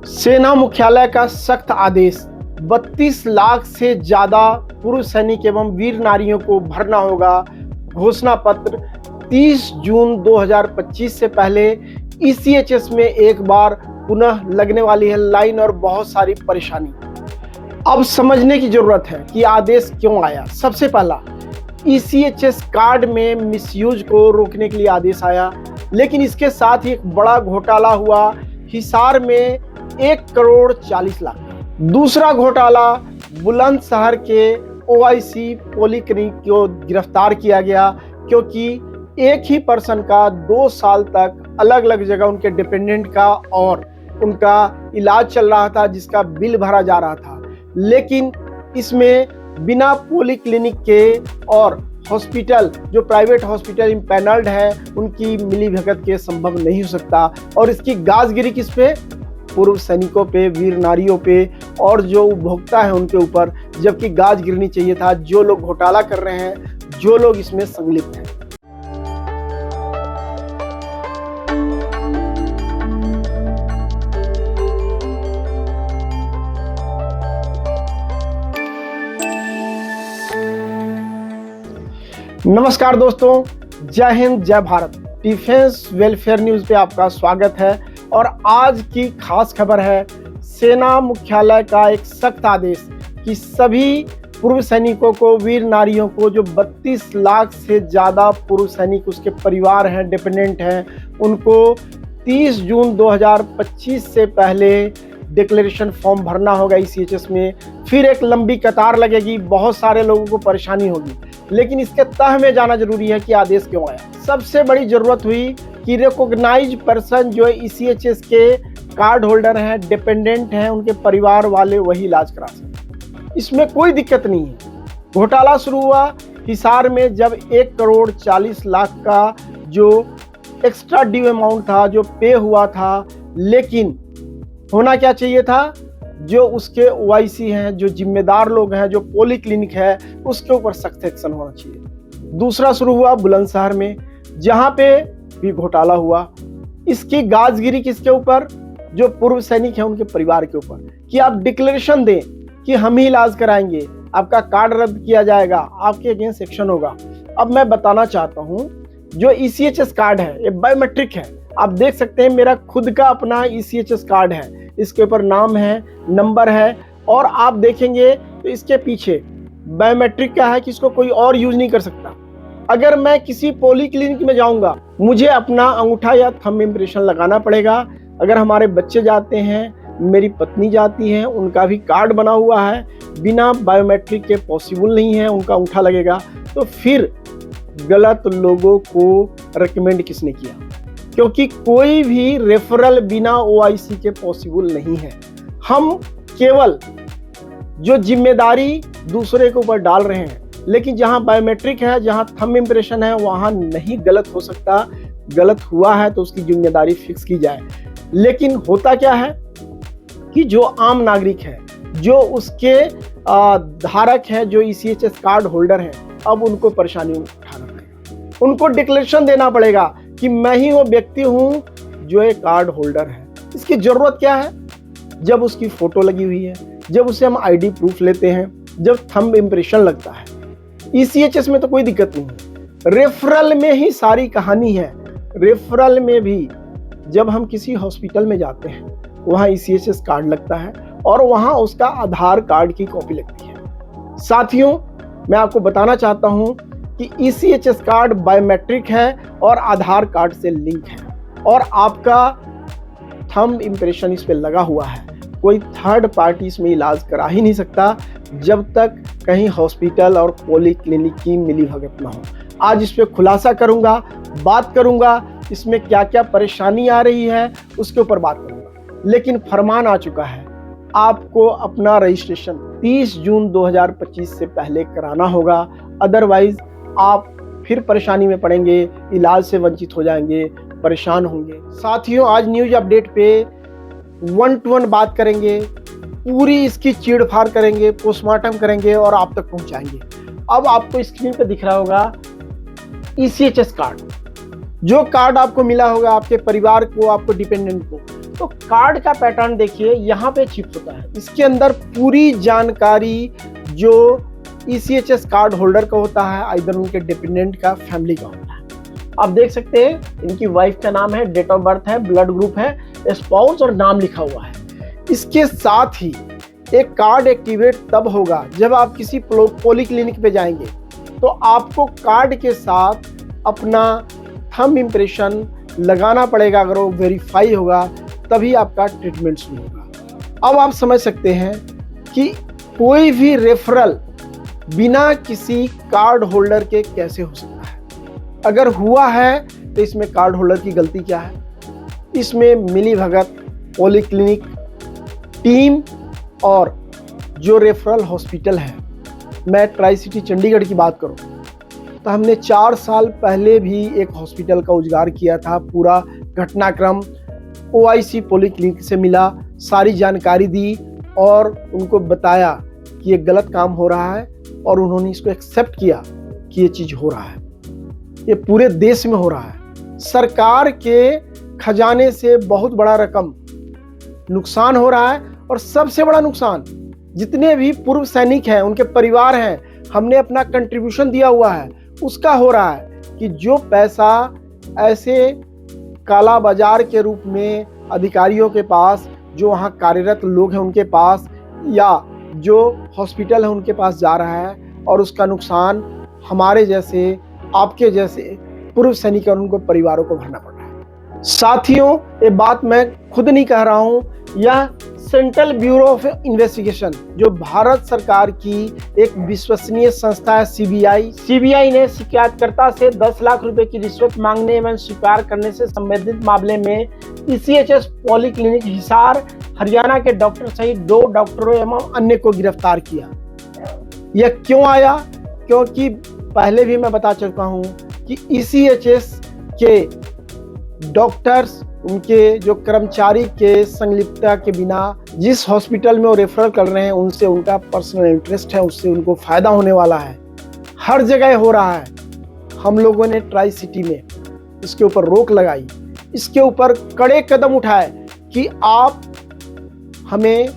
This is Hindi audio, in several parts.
सेना मुख्यालय का सख्त आदेश, 32 लाख से ज्यादा पुरुष सैनिक एवं वीर नारियों को भरना होगा घोषणा पत्र। 30 जून 2025 से पहले ईसीएचएस में एक बार पुनः लगने वाली है लाइन और बहुत सारी परेशानी। अब समझने की जरूरत है कि आदेश क्यों आया। सबसे पहला, ईसीएचएस कार्ड में मिसयूज को रोकने के लिए आदेश आया, लेकिन इसके साथ ही एक बड़ा घोटाला हुआ हिसार में 1,40,00,000। दूसरा घोटाला, बुलंदशहर के ओआईसी पॉलीक्लिनिक को गिरफ्तार किया गया क्योंकि एक ही पर्सन का 2 साल तक अलग अलग जगह उनके डिपेंडेंट का और उनका इलाज चल रहा था, जिसका बिल भरा जा रहा था। लेकिन इसमें बिना पॉलीक्लिनिक के और हॉस्पिटल, जो प्राइवेट हॉस्पिटल इम्पैनल्ड है, उनकी मिलीभगत के संभव नहीं हो सकता। और इसकी गाजगिरी किस पे? पूर्व सैनिकों पे, वीर नारियों पे और जो उपभोक्ता है उनके ऊपर, जबकि गाज गिरनी चाहिए था जो लोग घोटाला कर रहे हैं, जो लोग इसमें संलिप्त हैं। नमस्कार दोस्तों, जय हिंद, जय भारत। डिफेंस वेलफेयर न्यूज पे आपका स्वागत है और आज की खास खबर है सेना मुख्यालय का एक सख्त आदेश कि सभी पूर्व सैनिकों को, वीर नारियों को, जो 32 लाख से ज़्यादा पूर्व सैनिक उसके परिवार हैं, डिपेंडेंट हैं, उनको 30 जून 2025 से पहले डिक्लेरेशन फॉर्म भरना होगा ईसीएचएस में। फिर एक लंबी कतार लगेगी, बहुत सारे लोगों को परेशानी होगी। लेकिन इसके तह में जाना जरूरी है कि आदेश क्यों आया। सबसे बड़ी जरूरत हुई कि रिकॉग्नाइज्ड पर्सन जो ईसीएचएस के कार्ड होल्डर हैं, डिपेंडेंट हैं, उनके परिवार वाले वही इलाज करा सकते। इसमें कोई दिक्कत नहीं है। घोटाला शुरू हुआ हिसार में जब 1,40,00,000 का जो एक्स्ट्रा ड्यू अमाउंट था, जो पे हुआ था, लेकिन होना क्या चाहिए था? जो उसके ओआईसी हैं, जो जिम्मेदार लोग हैं, जो पॉलीक्लिनिक है, उसके ऊपर सख्त एक्शन होना चाहिए। दूसरा शुरू हुआ बुलंदशहर में, जहां पे भी घोटाला हुआ। इसकी गाजगिरी किसके ऊपर? जो पूर्व सैनिक हैं उनके परिवार के ऊपर, कि आप डिक्लेरेशन दें कि हम ही इलाज कराएंगे, आपका कार्ड रद्द किया जाएगा, आपके अगेंस्ट एक्शन होगा। अब मैं बताना चाहता हूं, जो ईसीएचएस कार्ड है ये बायोमेट्रिक है। आप देख सकते हैं मेरा खुद का अपना ईसीएचएस कार्ड है, इसके ऊपर नाम है, नंबर है, और आप देखेंगे तो इसके पीछे बायोमेट्रिक का है कि इसको कोई और यूज नहीं कर सकता। अगर मैं किसी पॉलीक्लिनिक में जाऊंगा, मुझे अपना अंगूठा या थंब इम्प्रेशन लगाना पड़ेगा। अगर हमारे बच्चे जाते हैं, मेरी पत्नी जाती है, उनका भी कार्ड बना हुआ है, बिना बायोमेट्रिक के पॉसिबल नहीं है, उनका अंगूठा लगेगा। तो फिर गलत लोगों को रिकमेंड किसने किया? क्योंकि कोई भी रेफरल बिना ओआईसी के पॉसिबल नहीं है। हम केवल जो जिम्मेदारी दूसरे के ऊपर डाल रहे हैं, लेकिन जहां बायोमेट्रिक है, जहां थंब इम्प्रेशन है, वहां नहीं गलत हो सकता। गलत हुआ है तो उसकी जिम्मेदारी फिक्स की जाए। लेकिन होता क्या है कि जो आम नागरिक है, जो उसके धारक है, जो ईसीएचएस कार्ड होल्डर है, अब उनको परेशानी उठाना पड़ेगा। उनको डिक्लेरेशन देना पड़ेगा कि मैं ही वो व्यक्ति हूं जो एक कार्ड होल्डर है। इसकी जरूरत क्या है? जब उसकी फोटो लगी हुई है, जब उसे हम आईडी प्रूफ लेते हैं, जब थंब इम्प्रेशन लगता है। ईसीएचएस में तो कोई दिक्कत नहीं है, रेफरल में ही सारी कहानी है। रेफरल में भी जब हम किसी हॉस्पिटल में जाते हैं, वहां ईसीएचएस कार्ड लगता है और वहां उसका आधार कार्ड की कॉपी लगती है। साथियों, मैं आपको बताना चाहता हूं कि ईसीएचएस कार्ड बायोमेट्रिक है और आधार कार्ड से लिंक है, और आपका थंब इम्प्रेशन इस पे लगा हुआ है। कोई थर्ड पार्टी इसमें इलाज करा ही नहीं सकता जब तक कहीं हॉस्पिटल और पॉलीक्लिनिक की मिलीभगत ना हो। आज इस पे खुलासा करूंगा, बात करूंगा, इसमें क्या क्या परेशानी आ रही है उसके ऊपर बात करूंगा। लेकिन फरमान आ चुका है, आपको अपना रजिस्ट्रेशन 30 जून 2025 से पहले कराना होगा, अदरवाइज आप फिर परेशानी में पड़ेंगे, इलाज से वंचित हो जाएंगे, परेशान होंगे। साथियों, आज न्यूज अपडेट पे 1 to 1 बात करेंगे, पूरी इसकी चीड़-फाड़ करेंगे, पोस्टमार्टम करेंगे और आप तक पहुंचाएंगे। अब आपको स्क्रीन पे दिख रहा होगा ईसीएचएस कार्ड, जो कार्ड आपको मिला होगा आपके परिवार को, आपको डिपेंडेंट को, तो कार्ड का पैटर्न देखिए यहाँ पे चिप होता है। इसके अंदर पूरी जानकारी जो ECHS कार्ड होल्डर का होता है, आइदर उनके डिपेंडेंट का, फैमिली का होता है। आप देख सकते हैं इनकी वाइफ का नाम है, डेट ऑफ बर्थ है, ब्लड ग्रुप है, स्पाउस और नाम लिखा हुआ है। इसके साथ ही एक कार्ड एक्टिवेट तब होगा जब आप किसी पॉलीक्लिनिक पे जाएंगे, तो आपको कार्ड के साथ अपना थंब इम्प्रेशन लगाना पड़ेगा। अगर वो वेरीफाई होगा तभी आपका ट्रीटमेंट शुरू होगा। अब आप समझ सकते हैं कि कोई भी रेफरल बिना किसी कार्ड होल्डर के कैसे हो सकता है। अगर हुआ है तो इसमें कार्ड होल्डर की गलती क्या है? इसमें मिली भगत पॉलीक्लिनिक टीम और जो रेफरल हॉस्पिटल है, मैं ट्राई सिटी चंडीगढ़ की बात करूं तो हमने 4 साल पहले भी एक हॉस्पिटल का उजागर किया था। पूरा घटनाक्रम OIC पॉलीक्लिनिक से मिला, सारी जानकारी दी और उनको बताया कि ये गलत काम हो रहा है, और उन्होंने इसको एक्सेप्ट किया कि ये चीज़ हो रहा है। ये पूरे देश में हो रहा है। सरकार के खजाने से बहुत बड़ा रकम नुकसान हो रहा है, और सबसे बड़ा नुकसान जितने भी पूर्व सैनिक हैं, उनके परिवार हैं, हमने अपना कंट्रीब्यूशन दिया हुआ है, उसका हो रहा है कि जो पैसा ऐसे काला बाजार के रूप में अधिकारियों के पास, जो वहाँ कार्यरत लोग हैं उनके पास, या जो हॉस्पिटल है उनके पास जा रहा है, और उसका नुकसान हमारे जैसे, आपके जैसे पूर्व सैनिक और उनको परिवारों को भरना पड़ रहा है। साथियों, ये बात मैं खुद नहीं कह रहा हूँ, यह सेंट्रल ब्यूरो ऑफ इन्वेस्टिगेशन, जो भारत सरकार की एक विश्वसनीय संस्था है, सीबीआई ने शिकायतकर्ता से 10 लाख रुपए की रिश्वत मांगने एवं स्वीकार करने से संबंधित मामले में ECHS पॉलीक्लिनिक हिसार हरियाणा के डॉक्टर सहित 2 डॉक्टरों एवं अन्य को गिरफ्तार किया। यह क्यों आया? क्योंकि पहले भी मैं बता चुका हूं कि ECHS के डॉक्टर्स, उनके जो कर्मचारी के संलिप्तता के बिना जिस हॉस्पिटल में वो रेफर कर रहे हैं, उनसे उनका पर्सनल इंटरेस्ट है, उससे उनको फायदा होने वाला है। हर जगह हो रहा है। हम लोगों ने ट्राई सिटी में इसके ऊपर रोक लगाई, इसके ऊपर कड़े कदम उठाए कि आप हमें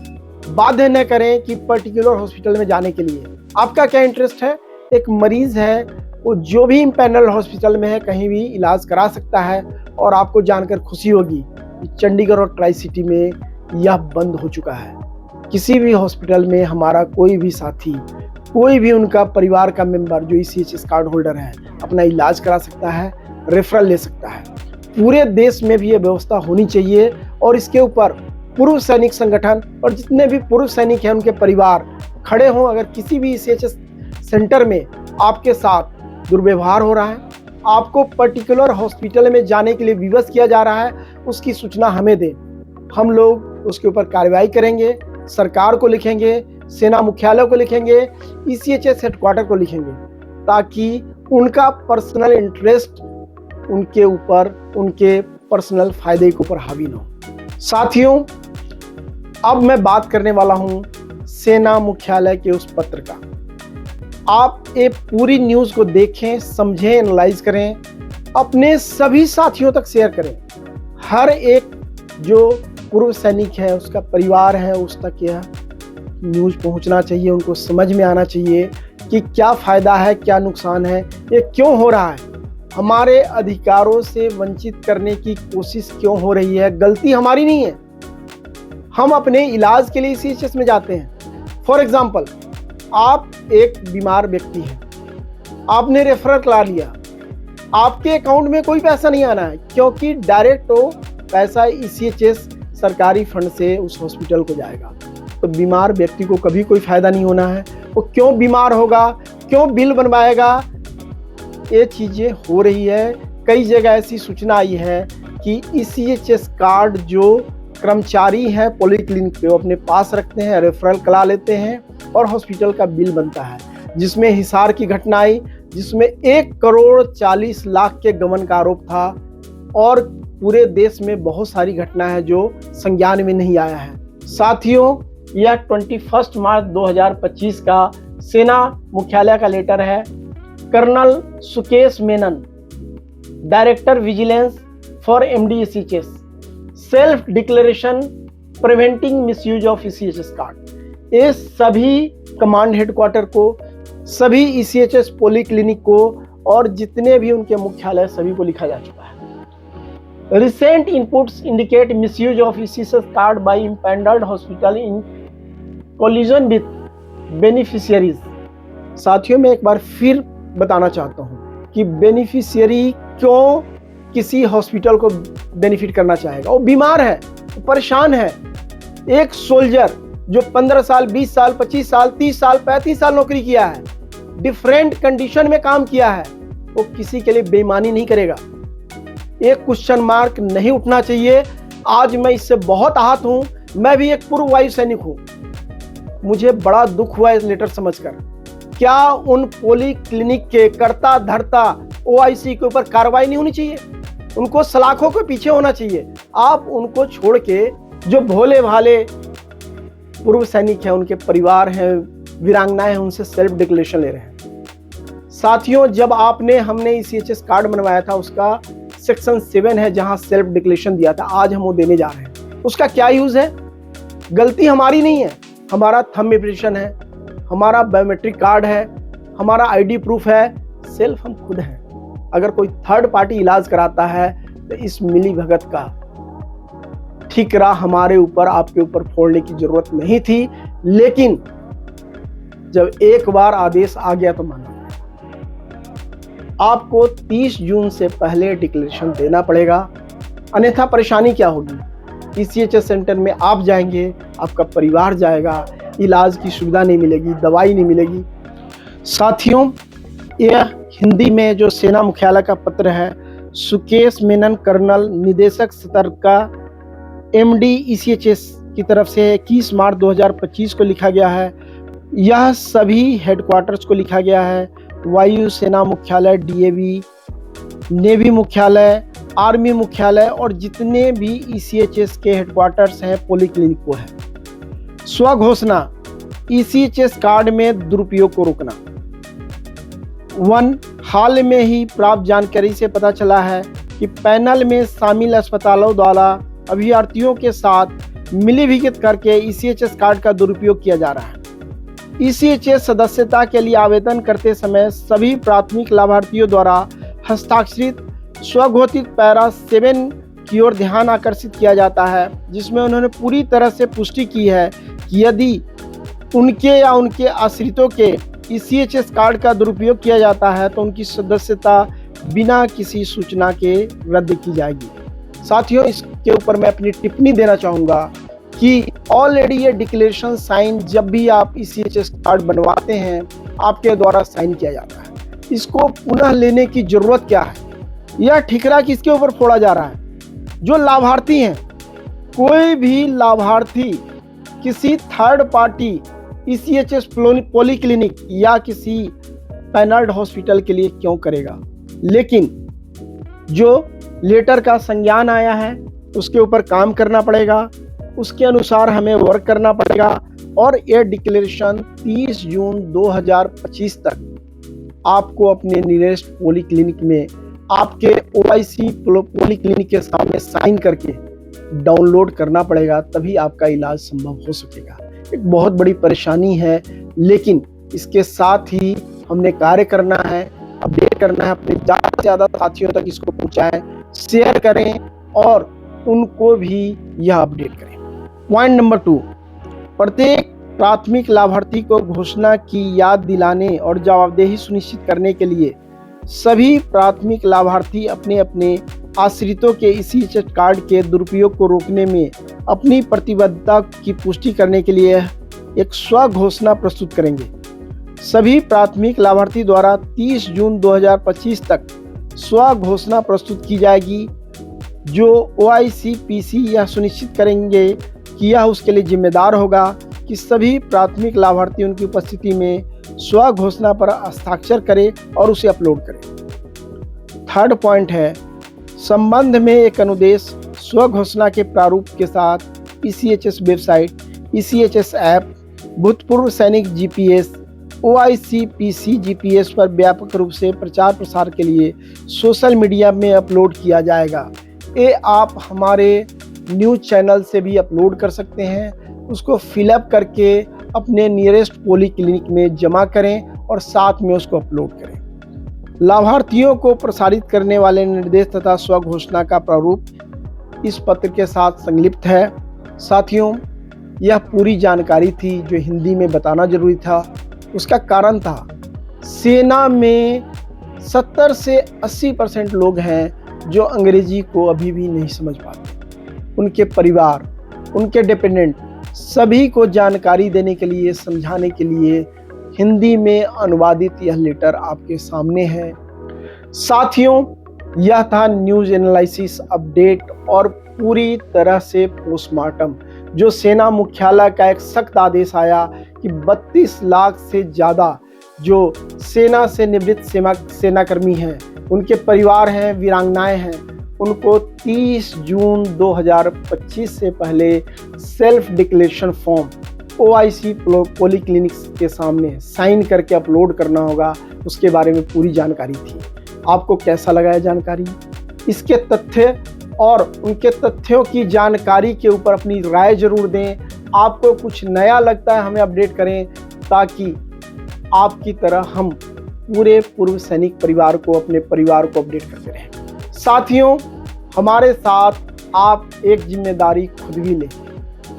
बाध्य न करें कि पर्टिकुलर हॉस्पिटल में जाने के लिए। आपका क्या इंटरेस्ट है? एक मरीज है, वो जो भी इम्पैनल हॉस्पिटल में है कहीं भी इलाज करा सकता है, और आपको जानकर खुशी होगी कि चंडीगढ़ और ट्राई सिटी में यह बंद हो चुका है। किसी भी हॉस्पिटल में हमारा कोई भी साथी, कोई भी उनका परिवार का मेंबर जो ECHS कार्ड होल्डर है, अपना इलाज करा सकता है, रेफरल ले सकता है। पूरे देश में भी ये व्यवस्था होनी चाहिए, और इसके ऊपर पूर्व सैनिक संगठन और जितने भी पूर्व सैनिक हैं उनके परिवार खड़े हों। अगर किसी भी ECHS सेंटर में आपके साथ दुर्व्यवहार हो रहा है, आपको पर्टिकुलर हॉस्पिटल में जाने के लिए विवश किया जा रहा है, उसकी सूचना हमें दें। हम लोग उसके ऊपर कार्रवाई करेंगे, सरकार को लिखेंगे, सेना मुख्यालय को लिखेंगे, ECHS हेडक्वार्टर को लिखेंगे, ताकि उनका पर्सनल इंटरेस्ट उनके ऊपर, उनके पर्सनल फायदे के ऊपर हावी न हो। साथियों, अब मैं बात करने वाला हूं सेना मुख्यालय के उस पत्र का। आप ये पूरी न्यूज़ को देखें, समझें, एनालाइज करें, अपने सभी साथियों तक शेयर करें। हर एक जो पूर्व सैनिक है, उसका परिवार है, उस तक यह न्यूज़ पहुंचना चाहिए। उनको समझ में आना चाहिए कि क्या फ़ायदा है, क्या नुकसान है, ये क्यों हो रहा है, हमारे अधिकारों से वंचित करने की कोशिश क्यों हो रही है। गलती हमारी नहीं है, हम अपने इलाज के लिए ECHS में जाते हैं। फॉर एग्जाम्पल, आप एक बीमार व्यक्ति हैं, आपने रेफरल करा लिया, आपके अकाउंट में कोई पैसा नहीं आना है, क्योंकि डायरेक्ट तो पैसा ECHS सरकारी फंड से उस हॉस्पिटल को जाएगा। तो बीमार व्यक्ति को कभी कोई फायदा नहीं होना है। वो क्यों बीमार होगा, क्यों बिल बनवाएगा? ये चीज़ें हो रही है। कई जगह ऐसी सूचना आई है कि ECHS कार्ड जो कर्मचारी हैं पॉलीक्लिनिक पे, वो अपने पास रखते हैं, रेफरल करा लेते हैं और हॉस्पिटल का बिल बनता है। जिसमें हिसार की घटना आई, जिसमें 1,40,00,000 के गबन का आरोप था, और पूरे देश में बहुत सारी घटना है जो संज्ञान में नहीं आया है। साथियों, यह 21 मार्च 2025 का सेना मुख्यालय का लेटर है। Colonel Sukesh Menon, director vigilance for MD ECHS, self declaration preventing misuse of ECHS card. ये सभी कमांड हेडक्वार्टर को, सभी ईसीएचएस पॉलीक्लिनिक को और जितने भी उनके मुख्यालय सभी को लिखा जा चुका है। Recent inputs indicate misuse of ECHS card by empanelled hospital in collusion with beneficiaries. साथियों, मैं एक बार फिर बताना चाहता हूं कि बेनिफिशियरी क्यों किसी हॉस्पिटल को बेनिफिट करना चाहेगा। वो बीमार है, वो परेशान है। एक सोल्जर जो 15 साल, 20 साल, 25 साल, 30 साल, 35 साल नौकरी किया है, डिफरेंट कंडीशन में काम किया है, वो किसी के लिए बेईमानी नहीं करेगा। एक क्वेश्चन मार्क नहीं उठना चाहिए। आज मैं इससे बहुत आहत हूं। मैं भी एक पूर्व वायु सैनिक हूं। मुझे बड़ा दुख हुआ इस लेटर समझकर। क्या उन पॉली क्लिनिक के कर्ता धर्ता ओआईसी के ऊपर कार्रवाई नहीं होनी चाहिए? उनको सलाखों के पीछे होना चाहिए। आप उनको छोड़ के जो भोले भाले पूर्व सैनिक हैं, उनके परिवार हैं, वीरांगनाएं हैं, उनसे सेल्फ डिक्लेरेशन ले रहे हैं। साथियों, जब हमने ईसीएचएस कार्ड बनवाया था, उसका सेक्शन 7 है जहां सेल्फ डिक्लेरेशन दिया था। आज हम वो देने जा रहे हैं। उसका क्या यूज है? गलती हमारी नहीं है। हमारा थंब इम्प्रेशन है, हमारा बायोमेट्रिक कार्ड है, हमारा आईडी प्रूफ है, सेल्फ हम खुद हैं। अगर कोई थर्ड पार्टी इलाज कराता है तो इस मिली भगत का ठिकरा हमारे ऊपर, आपके ऊपर फोड़ने की जरूरत नहीं थी। लेकिन जब एक बार आदेश आ गया तो मानना पड़ेगा। आपको 30 जून से पहले डिक्लेरेशन देना पड़ेगा, अन्यथा परेशानी क्या होगी? ईसीएचएस सेंटर में आप जाएंगे, आपका परिवार जाएगा, इलाज की सुविधा नहीं मिलेगी, दवाई नहीं मिलेगी। साथियों, यह हिंदी में जो सेना मुख्यालय का पत्र है, सुकेश मेनन कर्नल निदेशक सतर्कता एमडी ईसीएचएस की तरफ से 21 मार्च 2025 को लिखा गया है। यह सभी हेडक्वार्टर्स को लिखा गया है। वायु सेना मुख्यालय, डीएवी, नेवी मुख्यालय, आर्मी मुख्यालय और जितने भी ईसीएचएस के हेडक्वार्टर्स हैं, पॉलीक्लिनिक को है। स्वघोषणा, ईसीएचएस कार्ड में दुरुपयोग को रोकना। 1, हाल में ही प्राप्त जानकारी से पता चला है कि पैनल में शामिल अस्पतालों द्वारा अभ्यर्थियों के साथ मिलीभगत करके ईसीएचएस कार्ड का दुरुपयोग किया जा रहा है। ईसीएचएस सदस्यता के लिए आवेदन करते समय सभी प्राथमिक लाभार्थियों द्वारा हस्ताक्षरित स्वघोषित पैरा 7 की ओर ध्यान आकर्षित किया जाता है, जिसमें उन्होंने पूरी तरह से पुष्टि की है कि यदि उनके या उनके आश्रितों के ईसीएचएस कार्ड का दुरुपयोग किया जाता है तो उनकी सदस्यता बिना किसी सूचना के रद्द की जाएगी। साथियों, इसके ऊपर मैं अपनी टिप्पणी देना चाहूँगा कि ऑलरेडी ये डिक्लेरेशन साइन जब भी आप ईसीएचएस कार्ड बनवाते हैं, आपके द्वारा साइन किया जाता है। इसको पुनः लेने की जरूरत क्या है? यह ठिकरा किसके ऊपर फोड़ा जा रहा है? जो लाभार्थी हैं। कोई भी लाभार्थी किसी थर्ड पार्टी ईसीएचएस पॉलीक्लिनिक या किसी पैनल्ड हॉस्पिटल के लिए क्यों करेगा? लेकिन जो लेटर का संज्ञान आया है उसके ऊपर काम करना पड़ेगा, उसके अनुसार हमें वर्क करना पड़ेगा और यह डिक्लेरेशन 30 जून 2025 तक आपको अपने नियरेस्ट पॉलीक्लिनिक में आपके ओआईसी पॉलीक्लिनिक के सामने साइन करके डाउनलोड करना पड़ेगा, तभी आपका इलाज संभव हो सकेगा। एक बहुत बड़ी परेशानी है, लेकिन इसके साथ ही हमने कार्य करना है, अपडेट करना है, अपने ज़्यादा से ज़्यादा साथियों तक इसको पहुंचाएं, शेयर करें और उनको भी यह अपडेट करें। पॉइंट नंबर 2, प्रत्येक प्राथमिक लाभार्थी को घोषणा की याद दिलाने और जवाबदेही सुनिश्चित करने के लिए सभी प्राथमिक लाभार्थी अपने अपने आश्रितों के ईसीएचएस कार्ड के दुरुपयोग को रोकने में अपनी प्रतिबद्धता की पुष्टि करने के लिए एक स्व घोषणा प्रस्तुत करेंगे। सभी प्राथमिक लाभार्थी द्वारा 30 जून 2025 तक स्व घोषणा प्रस्तुत की जाएगी, जो ओआईसी पीसी यह सुनिश्चित करेंगे कि यह उसके लिए जिम्मेदार होगा कि सभी प्राथमिक लाभार्थी उनकी उपस्थिति में स्व घोषणा पर हस्ताक्षर करें और उसे अपलोड करें। थर्ड पॉइंट है, संबंध में एक अनुदेश स्व घोषणा के प्रारूप के साथ ईसीएचएस वेबसाइट, ईसीएचएस ऐप, भूतपूर्व सैनिक जीपीएस, ओआईसी पीसी जीपीएस पर व्यापक रूप से प्रचार प्रसार के लिए सोशल मीडिया में अपलोड किया जाएगा। ये आप हमारे न्यूज़ चैनल से भी अपलोड कर सकते हैं। उसको फिलअप करके अपने नियरेस्ट पोली क्लिनिक में जमा करें और साथ में उसको अपलोड करें। लाभार्थियों को प्रसारित करने वाले निर्देश तथा स्वघोषणा का प्रारूप इस पत्र के साथ संलिप्त है। साथियों, यह पूरी जानकारी थी जो हिंदी में बताना जरूरी था। उसका कारण था, सेना में 70 से 80% लोग हैं जो अंग्रेजी को अभी भी नहीं समझ पाते। उनके परिवार, उनके डिपेंडेंट सभी को जानकारी देने के लिए, समझाने के लिए हिंदी में अनुवादित यह लेटर आपके सामने है। साथियों, यह था न्यूज़ एनालिसिस अपडेट और पूरी तरह से पोस्टमार्टम, जो सेना मुख्यालय का एक सख्त आदेश आया कि 32 लाख से ज़्यादा जो सेना से निवृत्त सेनाकर्मी हैं, उनके परिवार हैं, वीरांगनाएं हैं, उनको 30 जून 2025 से पहले सेल्फ डिक्लेरेशन फॉर्म OIC पोली क्लिनिक्स के सामने साइन करके अपलोड करना होगा। उसके बारे में पूरी जानकारी थी। आपको कैसा लगा यह जानकारी? इसके तथ्य और उनके तथ्यों की जानकारी के ऊपर अपनी राय जरूर दें। आपको कुछ नया लगता है हमें अपडेट करें, ताकि आपकी तरह हम पूरे पूर्व सैनिक परिवार को, अपने परिवार को अपडेट करते रहें। साथियों, हमारे साथ आप एक जिम्मेदारी खुद भी लें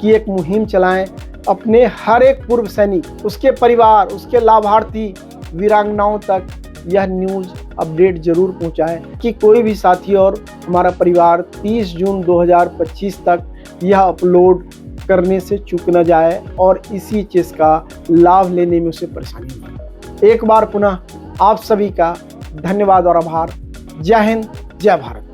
कि एक मुहिम चलाएं। अपने हर एक पूर्व सैनिक, उसके परिवार, उसके लाभार्थी, वीरांगनाओं तक यह न्यूज़ अपडेट जरूर पहुंचाएं कि कोई भी साथी और हमारा परिवार 30 जून 2025 तक यह अपलोड करने से चूक न जाए और इसी चीज़ का लाभ लेने में उसे परेशानी न हो। एक बार पुनः आप सभी का धन्यवाद और आभार। जय हिंद, जय भारत।